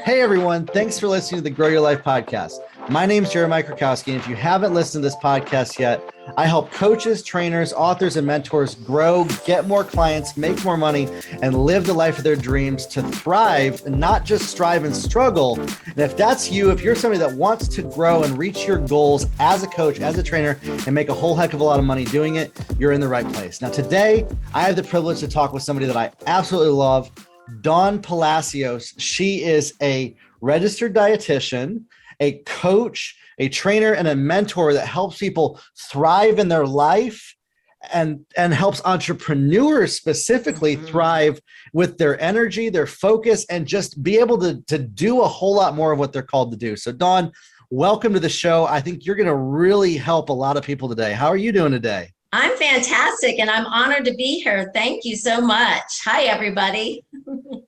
Hey everyone, thanks for listening to the Grow Your Life podcast. My name is Jeremiah Krakowski, and if you haven't listened to this podcast yet, I help coaches, trainers, authors, and mentors grow, get more clients, make more money, and live the life of their dreams to thrive and not just strive and struggle. And if that's you, if you're somebody that wants to grow and reach your goals as a coach, as a trainer, and make a whole heck of a lot of money doing it, you're in the right place. Now, today, I have the privilege to talk with somebody that I absolutely love, Dawn Palacios. She is a registered dietitian, a coach, a trainer, and a mentor that helps people thrive in their life and helps entrepreneurs specifically thrive with their energy, their focus, and just be able to do a whole lot more of what they're called to do. So Dawn, welcome to the show. I think you're going to really help a lot of people today. How are you doing today? I'm fantastic, and I'm honored to be here. Thank you so much. Hi, everybody.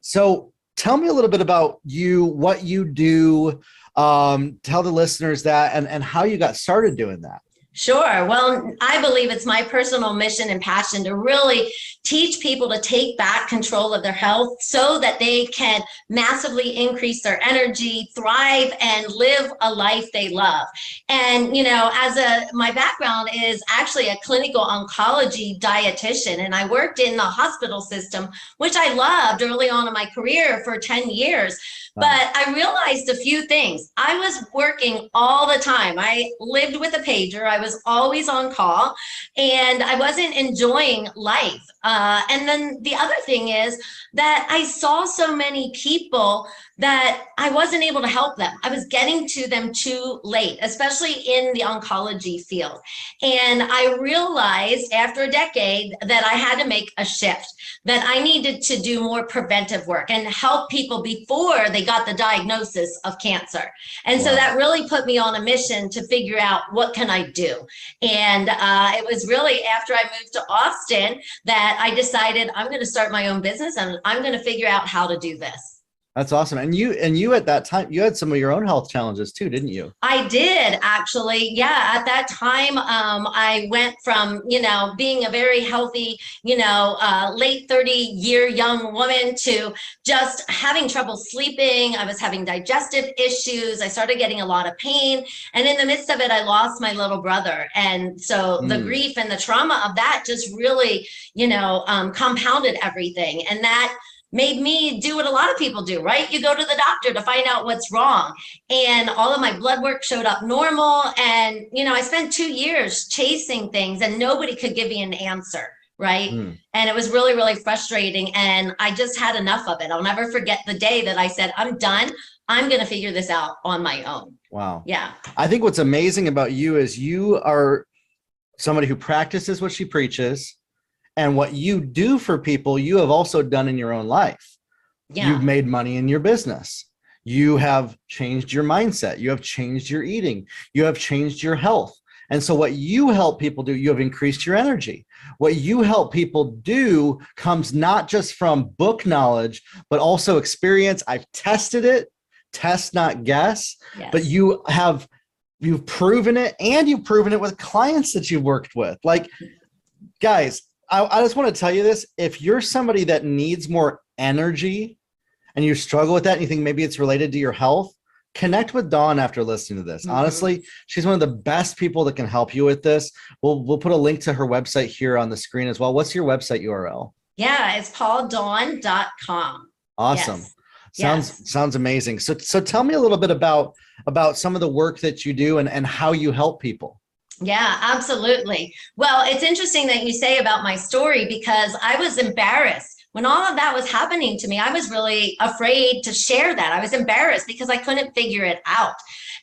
So tell me a little bit about you, what you do, tell the listeners that, and how you got started doing that. Sure. Well, I believe it's my personal mission and passion to really teach people to take back control of their health so that they can massively increase their energy, thrive, and live a life they love. And, my background is actually a clinical oncology dietitian, and I worked in the hospital system, which I loved early on in my career for 10 years. But I realized a few things. I was working all the time. I lived with a pager. I was always on call, and I wasn't enjoying life. And then the other thing is that I saw so many people that I wasn't able to help them. I was getting to them too late, especially in the oncology field. And I realized after a decade that I had to make a shift, that I needed to do more preventive work and help people before they got the diagnosis of cancer. And so that really put me on a mission to figure out what can I do. And it was really after I moved to Austin that I decided I'm going to start my own business and I'm going to figure out how to do this. That's awesome. And you at that time, you had some of your own health challenges too, didn't you? I did, actually. Yeah. At that time, I went from, being a very healthy, late 30-year young woman to just having trouble sleeping. I was having digestive issues. I started getting a lot of pain. And in the midst of it, I lost my little brother. And so the grief and the trauma of that just really, compounded everything. And that made me do what a lot of people do, right? You go to the doctor to find out what's wrong. And all of my blood work showed up normal. And, I spent 2 years chasing things and nobody could give me an answer, right? And it was really, really frustrating. And I just had enough of it. I'll never forget the day that I said, I'm done. I'm going to figure this out on my own. Wow. Yeah. I think what's amazing about you is you are somebody who practices what she preaches. And what you do for people, you have also done in your own life. Yeah. You've made money in your business. You have changed your mindset. You have changed your eating. You have changed your health. And so what you help people do, you have increased your energy. What you help people do comes not just from book knowledge, but also experience. I've tested it, test, not guess, yes. But you've proven it, and you've proven it with clients that you've worked with. Like, guys, I just want to tell you this. If you're somebody that needs more energy and you struggle with that and you think maybe it's related to your health, connect with Dawn after listening to this. Honestly, she's one of the best people that can help you with this. We'll put a link to her website here on the screen as well. What's your website URL? Yeah, it's pauldawn.com. Awesome. Yes. Sounds amazing. So tell me a little bit about some of the work that you do and how you help people. Yeah, absolutely. Well, it's interesting that you say about my story because I was embarrassed when all of that was happening to me. I was really afraid to share that. I was embarrassed because I couldn't figure it out.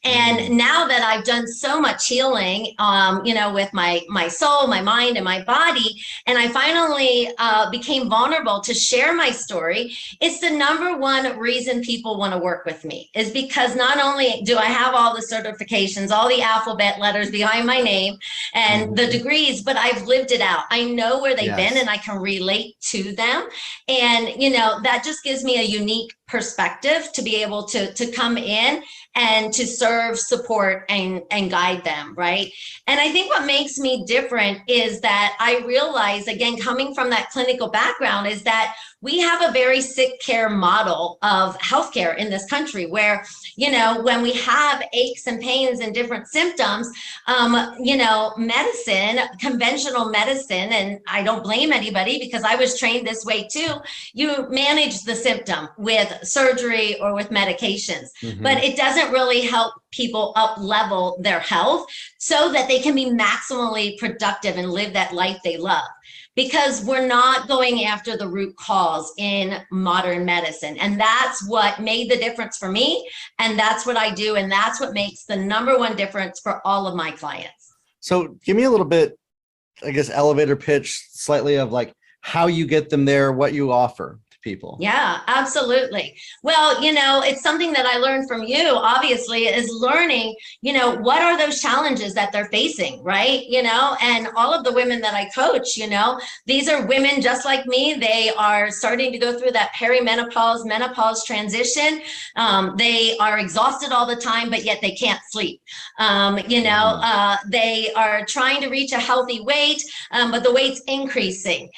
And now that I've done so much healing, with my soul, my mind, and my body, and I finally became vulnerable to share my story, it's the number one reason people want to work with me is because not only do I have all the certifications, all the alphabet letters behind my name and the degrees, but I've lived it out. I know where they've been and I can relate to them. And, that just gives me a unique perspective to be able to come in and to serve, support, and guide them, right? And I think what makes me different is that I realize, again, coming from that clinical background, is that we have a very sick care model of healthcare in this country where, when we have aches and pains and different symptoms, medicine, conventional medicine, and I don't blame anybody because I was trained this way too, you manage the symptom with surgery or with medications, but it doesn't really help people up level their health so that they can be maximally productive and live that life they love. Because we're not going after the root cause in modern medicine. And that's what made the difference for me. And that's what I do. And that's what makes the number one difference for all of my clients. So give me a little bit, I guess, elevator pitch slightly of like how you get them there, what you offer to people. Yeah, absolutely. Well, it's something that I learned from you, obviously, is learning, what are those challenges that they're facing, right? And all of the women that I coach, these are women just like me. They are starting to go through that perimenopause, menopause transition. They are exhausted all the time, but yet they can't sleep. They are trying to reach a healthy weight, but the weight's increasing,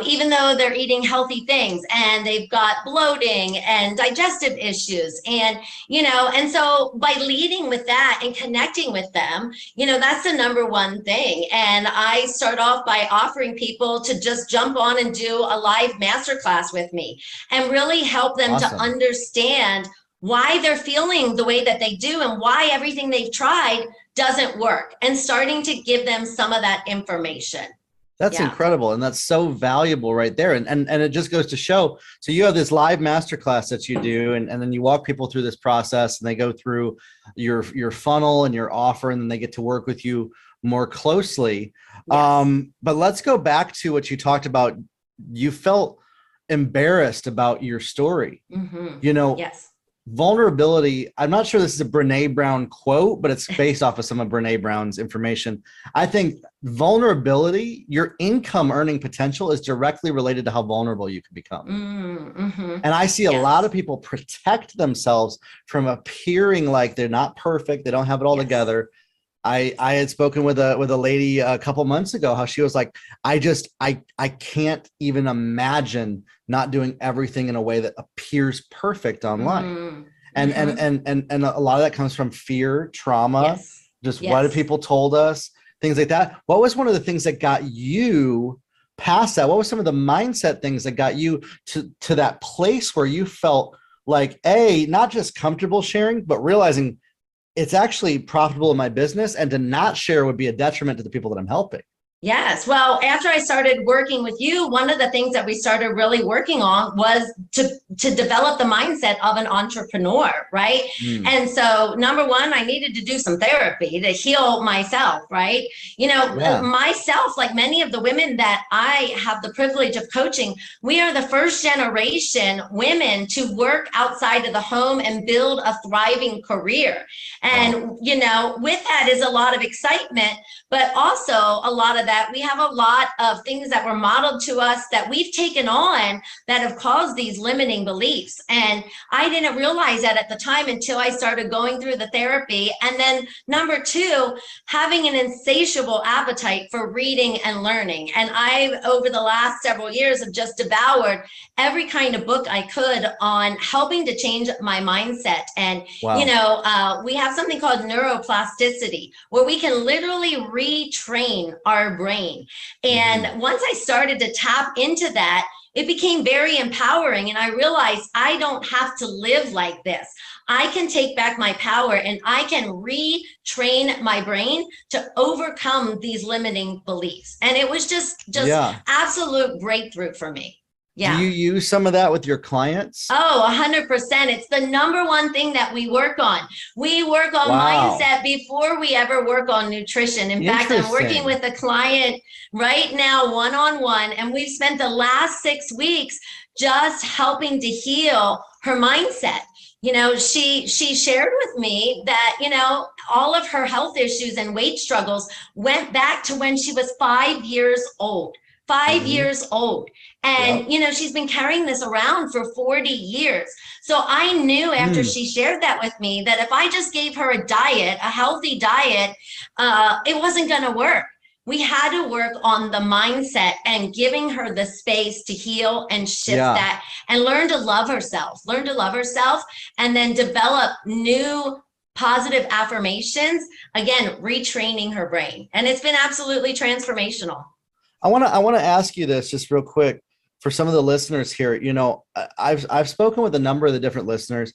even though they're eating healthy things. And they've got bloating and digestive issues. And so by leading with that and connecting with them, that's the number one thing. And I start off by offering people to just jump on and do a live masterclass with me and really help them to understand why they're feeling the way that they do and why everything they've tried doesn't work, and starting to give them some of that information. That's incredible. And that's so valuable right there. And it just goes to show. So you have this live masterclass that you do, and then you walk people through this process, and they go through your funnel and your offer, and then they get to work with you more closely. Yes. But let's go back to what you talked about. You felt embarrassed about your story. Yes. Vulnerability. I'm not sure this is a Brene Brown quote, but it's based off of some of Brene Brown's information. I think vulnerability, your income earning potential, is directly related to how vulnerable you can become. And I see a lot of people protect themselves from appearing like they're not perfect. They don't have it all together. I had spoken with a lady a couple months ago, how she was like, I can't even imagine not doing everything in a way that appears perfect online. And a lot of that comes from fear, trauma, what have people told us, things like that. What was one of the things that got you past that? What was some of the mindset things that got you to that place where you felt like, not just comfortable sharing, but realizing it's actually profitable in my business, and to not share would be a detriment to the people that I'm helping? Yes. Well, after I started working with you, one of the things that we started really working on was to develop the mindset of an entrepreneur, right? And so number one, I needed to do some therapy to heal myself, right? Myself, like many of the women that I have the privilege of coaching, we are the first generation women to work outside of the home and build a thriving career. And, with that is a lot of excitement, but also a lot of that, we have a lot of things that were modeled to us that we've taken on that have caused these limiting beliefs. And I didn't realize that at the time until I started going through the therapy. And then number two, having an insatiable appetite for reading and learning. And I, over the last several years, have just devoured every kind of book I could on helping to change my mindset. And, we have something called neuroplasticity, where we can literally retrain our brain. And once I started to tap into that, it became very empowering. And I realized I don't have to live like this. I can take back my power and I can retrain my brain to overcome these limiting beliefs. And it was just absolute breakthrough for me. Yeah. Do you use some of that with your clients? Oh, 100%. It's the number one thing that we work on. We work on mindset before we ever work on nutrition. In fact, I'm working with a client right now, one-on-one, and we've spent the last 6 weeks just helping to heal her mindset. She shared with me that, all of her health issues and weight struggles went back to when she was 5 years old. 5 years old. And, she's been carrying this around for 40 years. So I knew after she shared that with me that if I just gave her a diet, a healthy diet, it wasn't going to work. we had to work on the mindset and giving her the space to heal and shift that and learn to love herself, and then develop new positive affirmations, again, retraining her brain. And it's been absolutely transformational. I want to ask you this just real quick for some of the listeners here. You know, I've spoken with a number of the different listeners.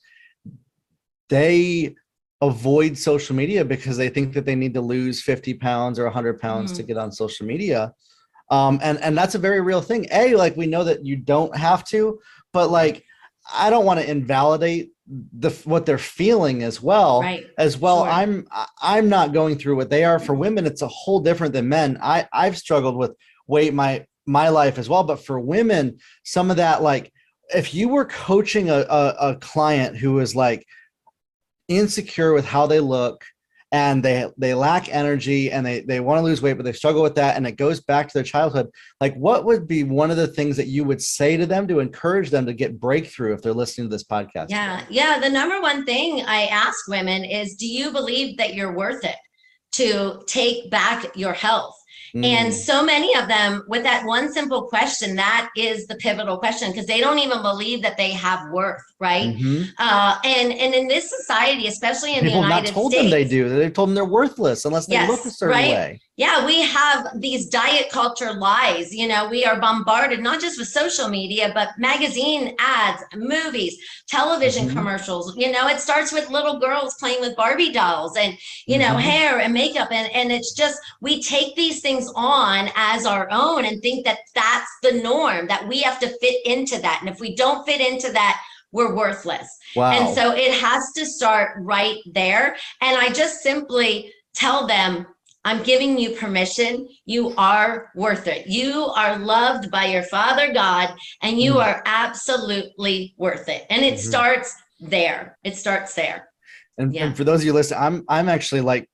They avoid social media because they think that they need to lose 50 pounds or 100 pounds to get on social media. And that's a very real thing. Like, we know that you don't have to, but like, I don't want to invalidate what they're feeling as well. Sure. I'm not going through what they are. For women, it's a whole different than men. I've struggled with weight my life as well. But for women, some of that, like, if you were coaching a client who is like insecure with how they look, and they lack energy, and they want to lose weight, but they struggle with that, and it goes back to their childhood, like, what would be one of the things that you would say to them to encourage them to get breakthrough if they're listening to this podcast? Yeah. The number one thing I ask women is, do you believe that you're worth it to take back your health? And so many of them, with that one simple question, that is the pivotal question, because they don't even believe that they have worth, right? And in this society, especially in the United States, people not told them they do. They've told them they're worthless unless they look a certain way. Yeah, we have these diet culture lies. You know, we are bombarded not just with social media, but magazine ads, movies, television commercials. You know, it starts with little girls playing with Barbie dolls and, you know, hair and makeup. And it's just, we take these things on as our own and think that that's the norm, that we have to fit into that. And if we don't fit into that, we're worthless. And so it has to start right there. And I just simply tell them, I'm giving you permission. You are worth it. You are loved by your Father God, and you are absolutely worth it. And it starts there. It starts there. And for those of you listening, I'm actually like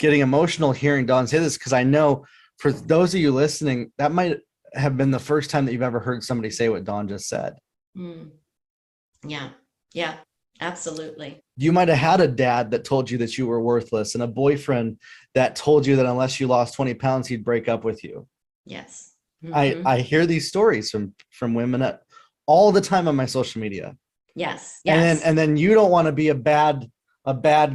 getting emotional hearing Dawn say this, because I know for those of you listening, that might have been the first time that you've ever heard somebody say what Dawn just said. Yeah, absolutely. You might have had a dad that told you that you were worthless, and a boyfriend that told you that unless you lost 20 pounds, he'd break up with you. Yes. I hear these stories from women all the time on my social media. Yes. And then you don't want to be a bad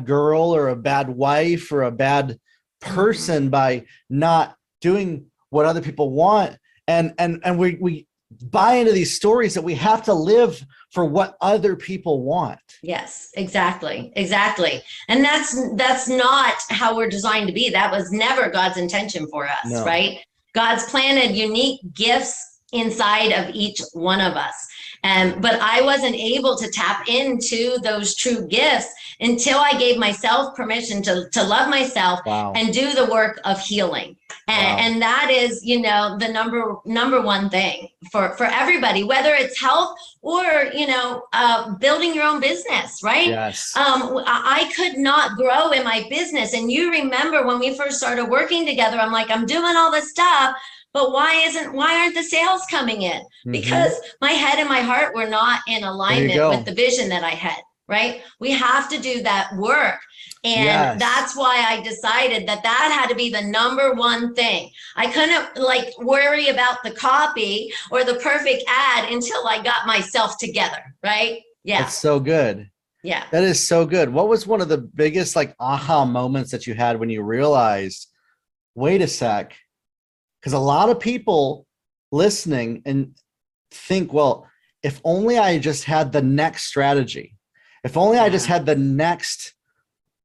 girl or a bad wife or a bad person by not doing what other people want. And we buy into these stories that we have to live for what other people want. Yes, exactly. And that's not how we're designed to be. That was never God's intention for us, right? God's planted unique gifts inside of each one of us. But I wasn't able to tap into those true gifts until I gave myself permission to love myself and do the work of healing. And that is, you know, the number one thing for everybody, whether it's health or, you know, building your own business, right? Yes. I could not grow in my business. And you remember when we first started working together, I'm like, I'm doing all this stuff, but why aren't the sales coming in? Because my head and my heart were not in alignment with the vision that I had, right? We have to do that work. And that's why I decided that had to be the number one thing. I couldn't like worry about the copy or the perfect ad until I got myself together, right? Yeah. That's so good. Yeah. That is so good. What was one of the biggest like aha moments that you had when you realized, wait a sec? Because a lot of people listening and think, well, if only I just had the next strategy, if only I just had the next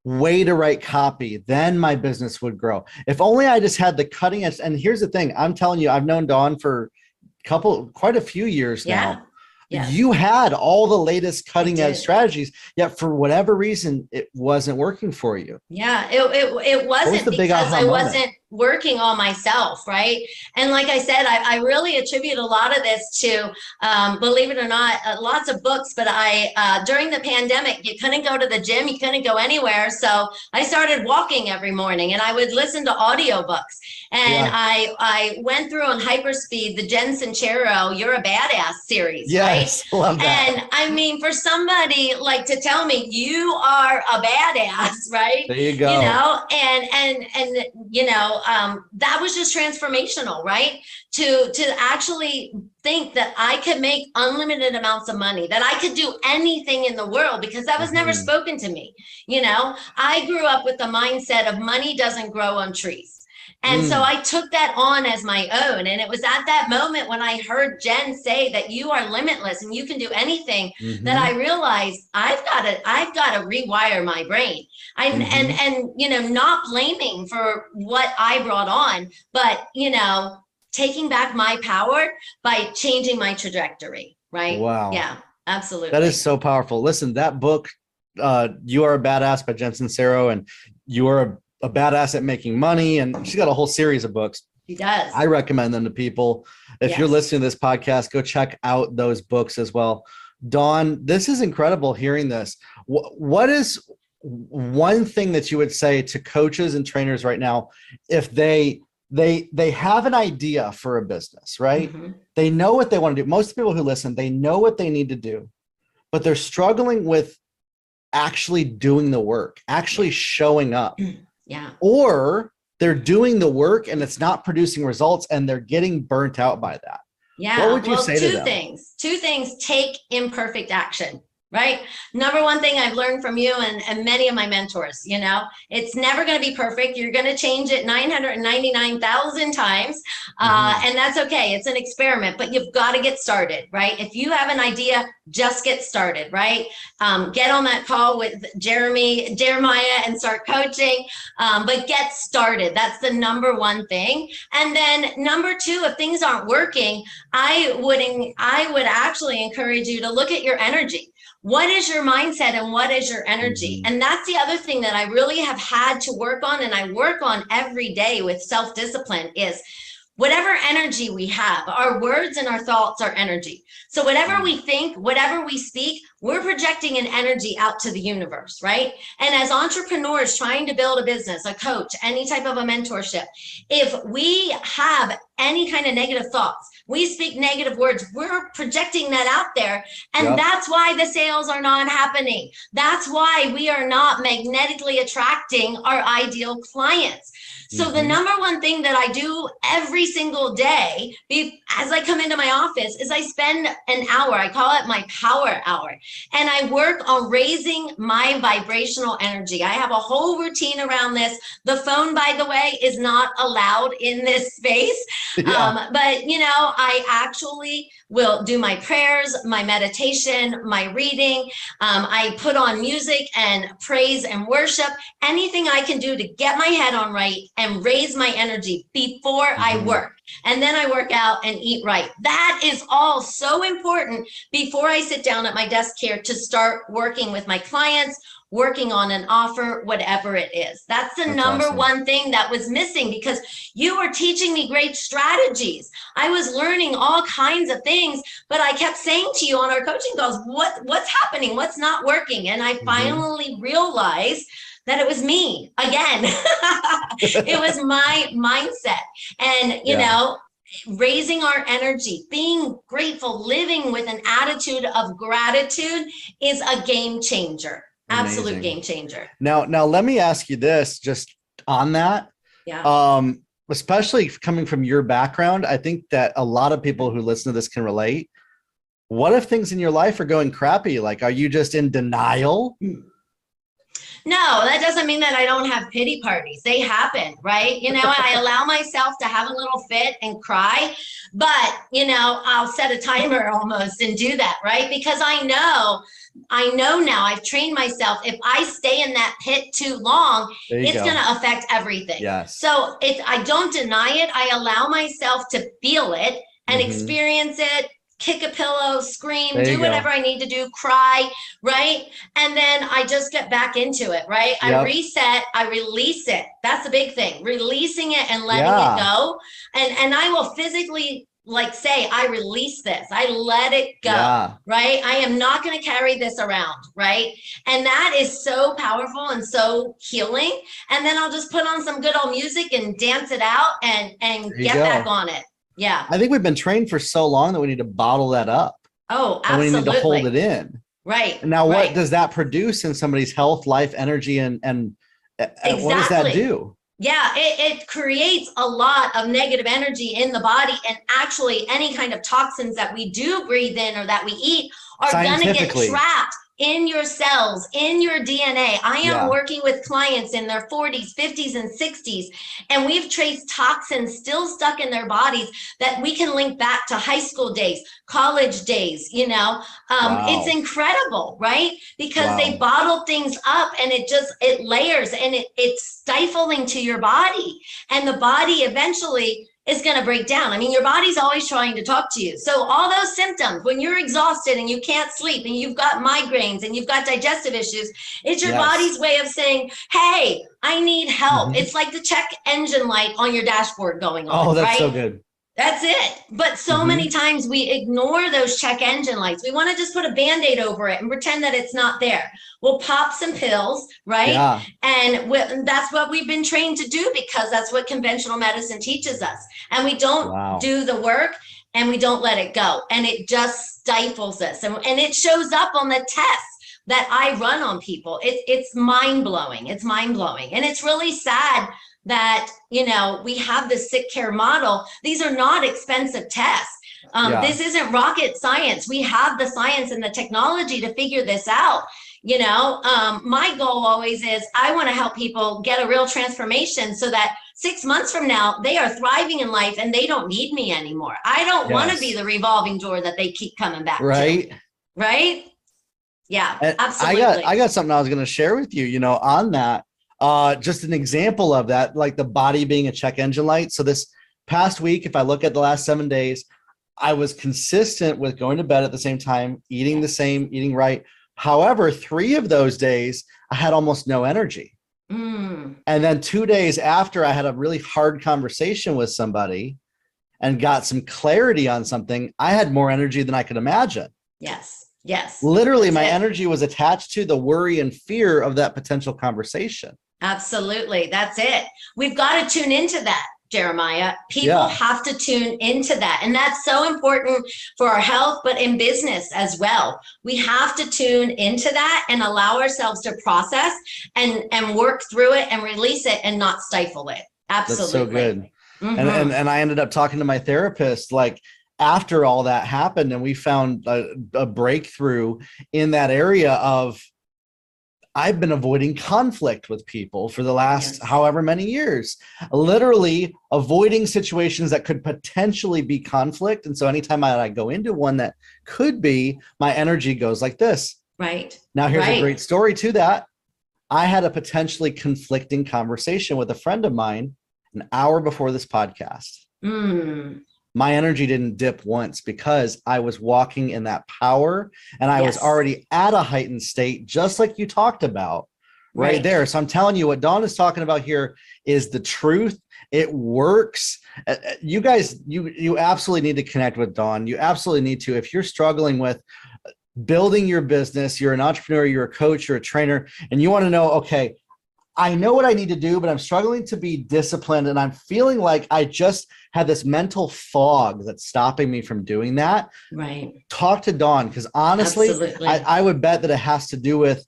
way to write copy, then my business would grow. If only I just had the cutting edge. And here's the thing, I'm telling you, I've known Dawn for quite a few years now. Yes. You had all the latest cutting edge strategies, yet for whatever reason, it wasn't working for you. Yeah, it wasn't because I wasn't working on myself, right? And like I said, I really attribute a lot of this to, believe it or not, lots of books, but during the pandemic, you couldn't go to the gym, you couldn't go anywhere. So I started walking every morning and I would listen to audiobooks. And I went through on hyperspeed the Jen Sincero You're a Badass series, right? Love that. And I mean, for somebody like to tell me you are a badass, right? There you go. You know, and you know, that was just transformational, right? To actually think that I could make unlimited amounts of money, that I could do anything in the world, because that was never spoken to me. I grew up with the mindset of money doesn't grow on trees. And so I took that on as my own. And it was at that moment when I heard Jen say that you are limitless and you can do anything, that I realized I've got to rewire my brain. And not blaming for what I brought on, but taking back my power by changing my trajectory. Right. Wow. Yeah, absolutely. That is so powerful. Listen, that book, You Are a Badass by Jen Sincero, and You Are a Badass at Making Money. And she's got a whole series of books. She does. I recommend them to people. If you're listening to this podcast, go check out those books as well. Dawn, this is incredible hearing this. What is one thing that you would say to coaches and trainers right now if they have an idea for a business, right? They know what they want to do. Most people who listen, they know what they need to do, but they're struggling with actually doing the work, actually showing up. Yeah. Or they're doing the work and it's not producing results and they're getting burnt out by that. Yeah. What would you say to them? Two things, take imperfect action. Right. Number one thing I've learned from you and many of my mentors, it's never going to be perfect. You're going to change it 999,000 times. And that's okay. It's an experiment, but you've got to get started. Right. If you have an idea, just get started. Right. Get on that call with Jeremiah and start coaching. But get started. That's the number one thing. And then number two, if things aren't working, I would actually encourage you to look at your energy. What is your mindset and what is your energy? And that's the other thing that I really have had to work on, and I work on every day with self-discipline, is whatever energy we have, our words and our thoughts are energy. So whatever we think, whatever we speak, we're projecting an energy out to the universe, right? And as entrepreneurs trying to build a business, a coach, any type of a mentorship, if we have any kind of negative thoughts, we speak negative words, we're projecting that out there. And that's why the sales are not happening. That's why we are not magnetically attracting our ideal clients. So the number one thing that I do every single day as I come into my office is I spend an hour, I call it my power hour, and I work on raising my vibrational energy. I have a whole routine around this. The phone, by the way, is not allowed in this space. But I actually will do my prayers, my meditation, my reading. I put on music and praise and worship, anything I can do to get my head on right and raise my energy before I work. And then I work out and eat right. That is all so important before I sit down at my desk here to start working with my clients, working on an offer, whatever it is. That's number one thing that was missing, because you were teaching me great strategies. I was learning all kinds of things, but I kept saying to you on our coaching calls, what's happening? What's not working? And I finally realized that it was me again. It was my mindset. And, raising our energy, being grateful, living with an attitude of gratitude is a game changer. Absolute game changer. Now let me ask you this, just on that. Especially coming from your background, I think that a lot of people who listen to this can relate. What if things in your life are going crappy? Like, are you just in denial? No, that doesn't mean that I don't have pity parties. They happen, right? I allow myself to have a little fit and cry, but, I'll set a timer almost and do that, right? Because I know now, I've trained myself, if I stay in that pit too long, it's going to affect everything. Yes. So I don't deny it. I allow myself to feel it and experience it. Kick a pillow, scream, do whatever I need to do, cry, right? And then I just get back into it, right? I reset, I release it. That's the big thing, releasing it and letting it go. And I will physically say, I release this, I let it go, right? I am not going to carry this around, right? And that is so powerful and so healing. And then I'll just put on some good old music and dance it out and get back on it. Yeah. I think we've been trained for so long that we need to bottle that up. Oh, absolutely. And we need to hold it in. Right. And now what does that produce in somebody's health, life, energy, and exactly. what does that do? Yeah, it creates a lot of negative energy in the body. And actually, any kind of toxins that we do breathe in or that we eat are going to get trapped in your cells, in your DNA. I am working with clients in their 40s, 50s, and 60s, and we've traced toxins still stuck in their bodies that we can link back to high school days, college days, It's incredible, right? Because they bottle things up and it layers and it's stifling to your body, and the body eventually is going to break down. I mean, your body's always trying to talk to you. So all those symptoms, when you're exhausted and you can't sleep and you've got migraines and you've got digestive issues, it's your body's way of saying, hey, I need help. It's like the check engine light on your dashboard going on. Oh, that's right? so good. That's it. But so many times we ignore those check engine lights. We want to just put a Band-Aid over it and pretend that it's not there. We'll pop some pills, right? Yeah. And that's what we've been trained to do, because that's what conventional medicine teaches us. And we don't do the work, and we don't let it go. And it just stifles us. And it shows up on the tests that I run on people. It's mind-blowing. It's mind-blowing. And it's really sad that, we have this sick care model. These are not expensive tests. This isn't rocket science. We have the science and the technology to figure this out. My goal always is I want to help people get a real transformation so that 6 months from now, they are thriving in life and they don't need me anymore. I don't want to be the revolving door that they keep coming back to. Right? Yeah, and absolutely. I got something I was going to share with you, on that. Just an example of that, like the body being a check engine light. So this past week, if I look at the last 7 days, I was consistent with going to bed at the same time, eating the same, eating right. However, 3 of those days, I had almost no energy. And then 2 days after, I had a really hard conversation with somebody and got some clarity on something, I had more energy than I could imagine. Yes. Literally, my energy was attached to the worry and fear of that potential conversation. Absolutely. That's it. We've got to tune into that, Jeremiah. People have to tune into that. And that's so important for our health, but in business as well. We have to tune into that and allow ourselves to process and work through it and release it and not stifle it. Absolutely. That's so good. And I ended up talking to my therapist, like, after all that happened, and we found a breakthrough in that area of, I've been avoiding conflict with people for the last however many years, literally avoiding situations that could potentially be conflict. And so anytime I go into one that could be, my energy goes like this. Right. Now, here's a great story to that. I had a potentially conflicting conversation with a friend of mine an hour before this podcast. My energy didn't dip once because I was walking in that power, and I was already at a heightened state, just like you talked about right there. So I'm telling you, what Dawn is talking about here is the truth. It works. You guys, you absolutely need to connect with Dawn. You absolutely need to. If you're struggling with building your business, you're an entrepreneur, you're a coach, you're a trainer, and you want to know, okay, I know what I need to do, but I'm struggling to be disciplined, and I'm feeling like I just had this mental fog that's stopping me from doing that. Right. Talk to Dawn, because honestly, I would bet that it has to do with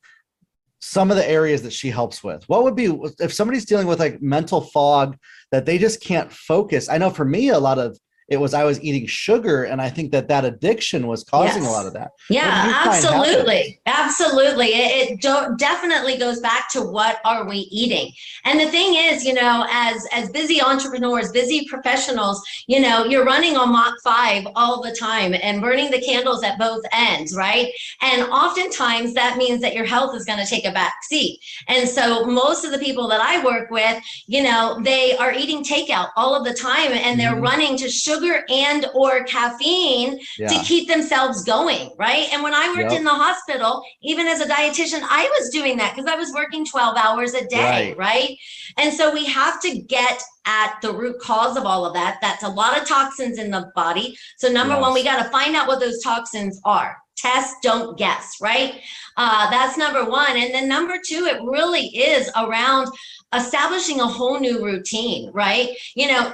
some of the areas that she helps with. What would be, if somebody's dealing with like mental fog that they just can't focus? I know for me, a lot of it was I was eating sugar, and I think that addiction was causing a lot of that. Yeah, absolutely. Absolutely. It definitely goes back to what are we eating? And the thing is, as busy entrepreneurs, busy professionals, you're running on Mach 5 all the time and burning the candles at both ends, right? And oftentimes that means that your health is going to take a back seat. And so most of the people that I work with, they are eating takeout all of the time, and they're running to sugar and or caffeine to keep themselves going, right? And when I worked in the hospital, even as a dietitian, I was doing that because I was working 12 hours a day, right? And so we have to get at the root cause of all of that. That's a lot of toxins in the body. So number one, we got to find out what those toxins are. Test, don't guess, right? That's number one. And then number two, it really is around establishing a whole new routine, right?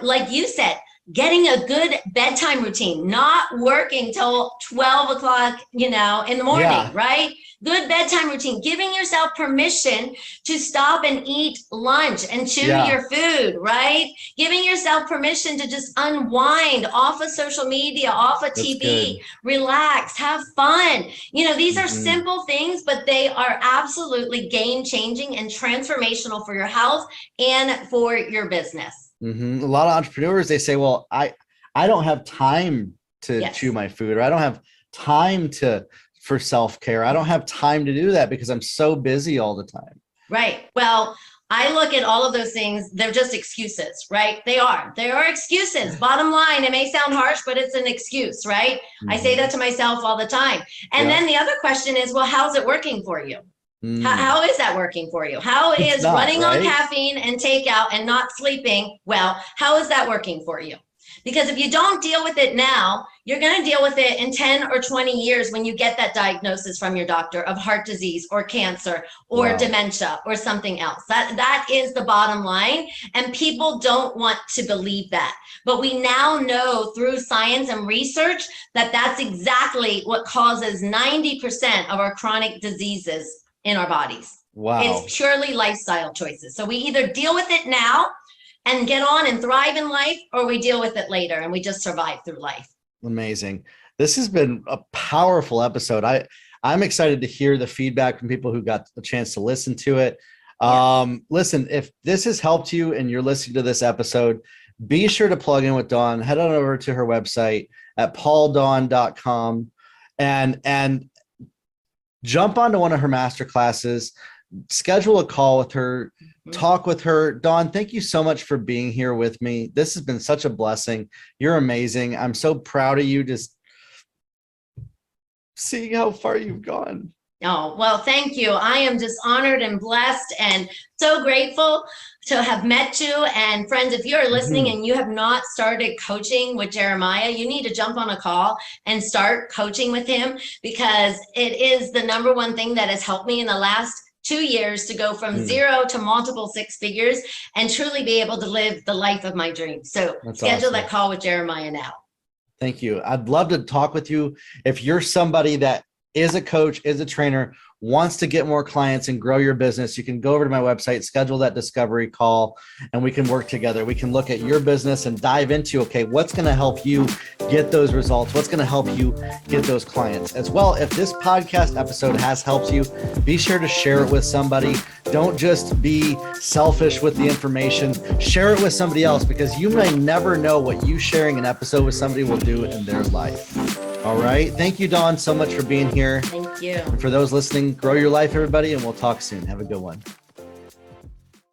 Like you said, getting a good bedtime routine, not working till 12 o'clock, in the morning, right? Good bedtime routine, giving yourself permission to stop and eat lunch and chew your food, right? Giving yourself permission to just unwind off of social media, off of TV, relax, have fun. These are simple things, but they are absolutely game-changing and transformational for your health and for your business. A lot of entrepreneurs, they say, well, I don't have time to chew my food, or I don't have time for self-care. I don't have time to do that because I'm so busy all the time. Right. Well, I look at all of those things. They're just excuses, right? They are excuses. Bottom line, it may sound harsh, but it's an excuse, right? I say that to myself all the time. And then the other question is, well, how's it working for you? How is that working for you? How is running on caffeine and takeout and not sleeping? Well, how is that working for you? Because if you don't deal with it now, you're going to deal with it in 10 or 20 years when you get that diagnosis from your doctor of heart disease or cancer or dementia or something else. That is the bottom line. And people don't want to believe that. But we now know through science and research that that's exactly what causes 90% of our chronic diseases in our bodies. Wow. It's purely lifestyle choices. So we either deal with it now and get on and thrive in life, or we deal with it later and we just survive through life. Amazing. This has been a powerful episode. I'm excited to hear the feedback from people who got the chance to listen to it. Listen, if this has helped you and you're listening to this episode, be sure to plug in with Dawn. Head on over to her website at pauldawn.com and jump onto one of her masterclasses. Schedule a call with her, talk with her. Dawn, thank you so much for being here with me. This has been such a blessing. You're amazing. I'm so proud of you, just seeing how far you've gone. Oh, well, thank you. I am just honored and blessed and so grateful to have met you. And friends, if you're listening and you have not started coaching with Jeremiah, you need to jump on a call and start coaching with him, because it is the number one thing that has helped me in the last 2 years to go from 0 to multiple 6 figures and truly be able to live the life of my dreams. So schedule that call with Jeremiah now. Thank you. I'd love to talk with you. If you're somebody that is a coach, is a trainer, wants to get more clients and grow your business, you can go over to my website, schedule that discovery call, and we can work together. We can look at your business and dive into, okay, what's going to help you get those results? What's going to help you get those clients? As well, if this podcast episode has helped you, be sure to share it with somebody. Don't just be selfish with the information. Share it with somebody else, because you may never know what you sharing an episode with somebody will do in their life. All right. Thank you, Dawn, so much for being here. Thank you. And for those listening, grow your life, everybody, and we'll talk soon. Have a good one.